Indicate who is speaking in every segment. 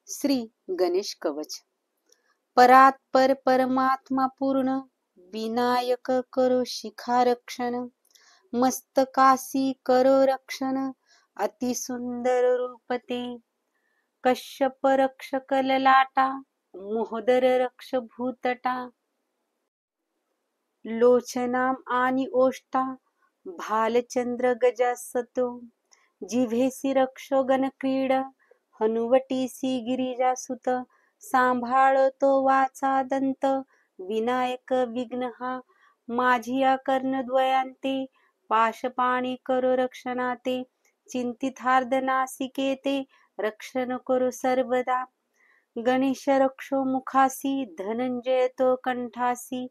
Speaker 1: श्री गणेश कवच. परात पर परमात्मा पूर्ण, विनायक करो शिखा रक्षण. मस्तकासी करो रक्षण, अति सुंदर रूप ते. कश्यप रक्षक ललाटा, मोहदर रक्ष भूतटा. लोचनाम आणि ओष्टा, भालचंद्र गजासतो. जिव्हेसी रक्षो गणक्रीड, हनुवटीसी गिरिजासुत. सांभाळतो वाचा दंत, विनायक विघ्नहा. माझिया कर्णद्वयांते, पाशपाणी करो रक्षणाते. चिंतितार्ध नासिकेते, रक्षण करो सर्वदा. गणेश रक्षो मुखासी, धनंजय तो कंठासी.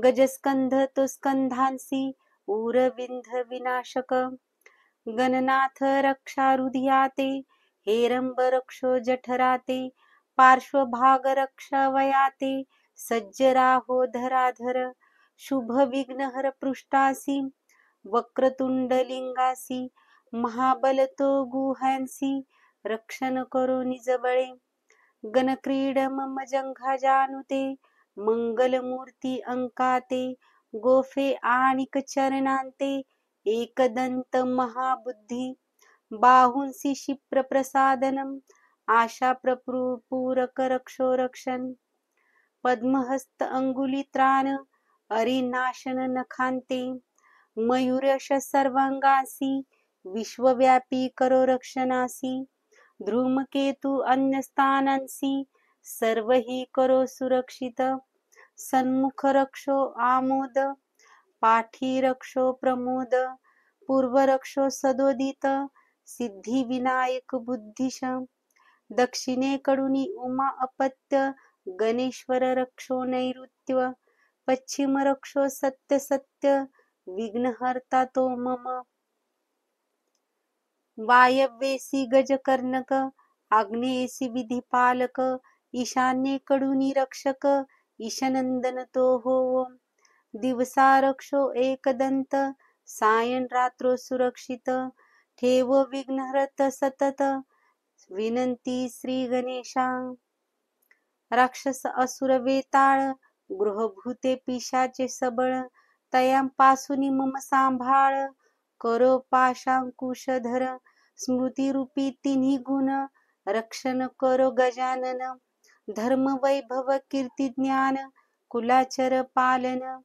Speaker 1: गजस्कंध तो स्कंधांसी, उरविंध विनाशक. गणनाथ रक्षा हृदयाते, हेरंब रक्षो जठराते. पार्श्वभाग रक्षा वयाते, सज्ज राहो धराधर. शुभ विघ्नहर पृष्ठासी, वक्रतुंड लिंगासी. महाबल तो गुहांसी, रक्षण करो निजबळे. गणक्रीड मम जंघा जानुते, मंगलमूर्ती अंकाते. गोफे आणिक चरणांते, एकदंत महाबुद्धी. बाहुंसी क्षिप्र प्रसादनम, आशा पूरक रक्षो रक्षण. पद्महस्त अंगुली त्राण, अरिनाशन नखांते. मयूरश सर्वांगासी, विश्वव्यापी करो रक्षणासी. धूमकेतु अन्यस्थानांसी, सर्वही करो सुरक्षित. सन्मुख रक्षो आमोद, पाठी रक्षो प्रमोद. पूर्व रक्षो सदोदित, सिद्धी विनायक बुद्धीश. दक्षिणेकडून उमा अपत्य, गणेश्वर रक्षो नैऋत्य. पश्चिम रक्षो सत्य सत्य, विघ्नहर्ता तो मम. वायव्येसी गजकर्णक, आग्नेयेसी विधिपालक. ईशान्येकडून रक्षक, ईशनंदन तो होव. दिवसा रक्षो एकदंत, सायं रात्रो सुरक्षित. ठेव विघ्नहरत सतत, विनंती श्री गणेशा. राक्षस असुर वेताळ, गृहभूते पिशाचे सबळ. तयांपासून मम सांभाळ, करो पाशांकुशधर. स्मृतिरूपी तिन्ही गुण, रक्षण करो गजानन. धर्म वैभव कीर्ती ज्ञान, कुलाचर पालन.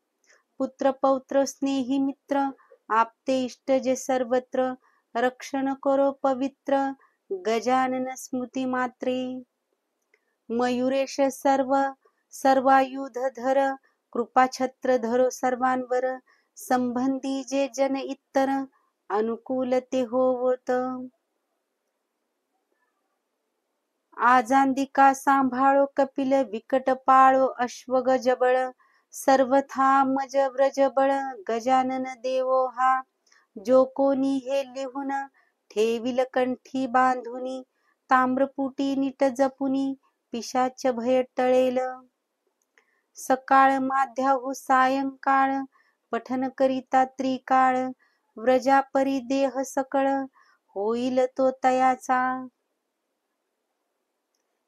Speaker 1: पुत्र पौत्र स्नेही मित्र, आपते इष्ट जे सर्वत्र. रक्षण करो पवित्र, गजानन स्मृती मात्रे. मयुरेश सर्वायुध धर, कृपाछत्र धरो सर्वांवर. संबंधी जे जन इतर, अनुकूल ते होवोत. आजांदिका सांभाळो कपिल, विकट पाळो अश्वगज बळ. सर्वथा मज व्रज बळ, गजानन देवो हा. जो कोणी हे लिहून, ठेविल कंठी बांधुनी. ताम्रपुटी नीट जपुनी, पिशाच भय टळेल. सकाळ माध्याहू सायंकाळ, पठन करिता त्रिकाळ. व्रजापरी देह सकळ, होईल तो तयाचा.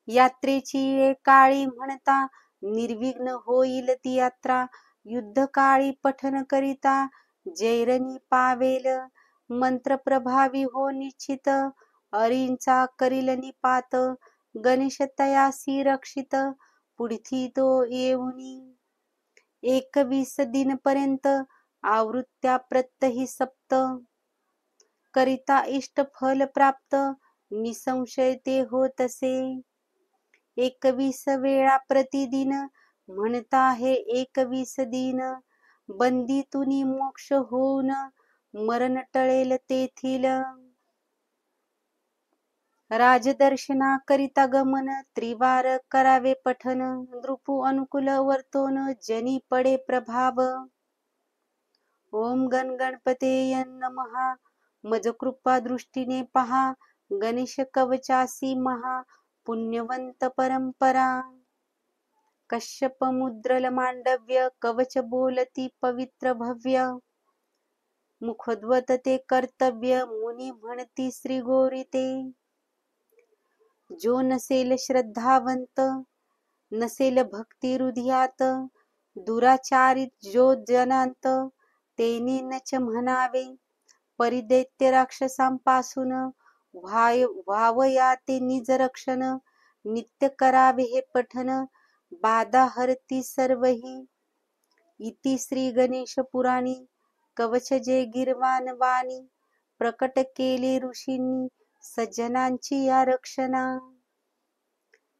Speaker 1: यात्रेची काळी म्हणता, निर्विघ्न होईल ती यात्रा. युद्धकाळी पठन करिता, जैरणी पावेल. मंत्र प्रभावी हो निश्चित, अरींचा करील निपात. गणेश तयासी रक्षित, पुढती तो येऊनी. 21 दिनपर्यंत, आवृत्त्या प्रत्यही सप्त. करिता इष्ट फल प्राप्त, निसंशय ते होतसे. 21 वेळा प्रतिदिन, म्हणता हे 21 दिन. बंदीतुनी मोक्ष होऊन, मरण टळेल तेथील. राजदर्शना करिता गमन, त्रिवार करावे पठन. नृपू अनुकूल वर्तोन, जनी पडे प्रभाव. ओम गण गणपतेय नमः. मज कृपा दृष्टीने पहा, गणेश कवचासी महा. पुण्यवंत परंपरा. कश्यप मुद्रल मांडव्य, कवच बोलती पवित्र भव्य. मुखोद्वत ते कर्तव्य, मुनी म्हणती श्री गोरी ते. जो नसेल श्रद्धावंत, नसेल भक्ती हृदयात, दुराचारित जो जनांत, तेने नच म्हणावे. परिदैत्य राक्षसांपासून व्हावया ते निज रक्षण, नित्य करावे हे पठन, बाधा हरती सर्वही. इति श्री गणेश पुराणी कवच जे गिर्वाण वाणी, प्रकट केले ऋषींनी सज्जनांची या रक्षणा.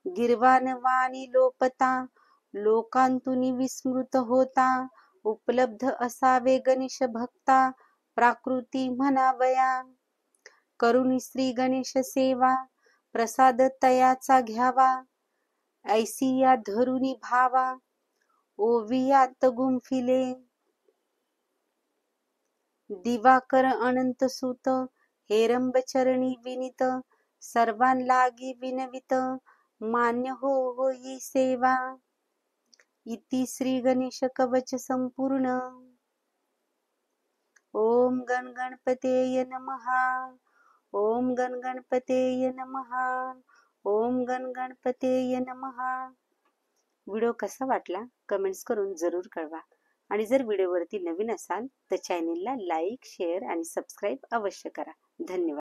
Speaker 1: गिर्वाण वाणी लोपता, लोकांतून विस्मृत होता, उपलब्ध असावे गणेश भक्ता, प्राकृती म्हणावया. करुणी श्री गणेश सेवा, प्रसाद तयाचा घ्यावा, ऐसी या धरुनी भावा, ओवियात गुंफिले. दिवाकर अनंत सुत, हेरंब चरणी विनीत, सर्वांलागी विनवित, मान्य होई सेवा. इति श्री गणेश कवच संपूर्ण. ओम गण गणपतेय नमः. ओम गण गणपतेय नमः. ओम गण गणपतेय नमः. व्हिडिओ कसा वाटला कमेंट्स करून जरूर कळवा. आणि जर व्हिडिओवरती नवीन असाल तर चॅनेलला लाईक, शेअर आणि सबस्क्राईब अवश्य करा. धन्यवाद.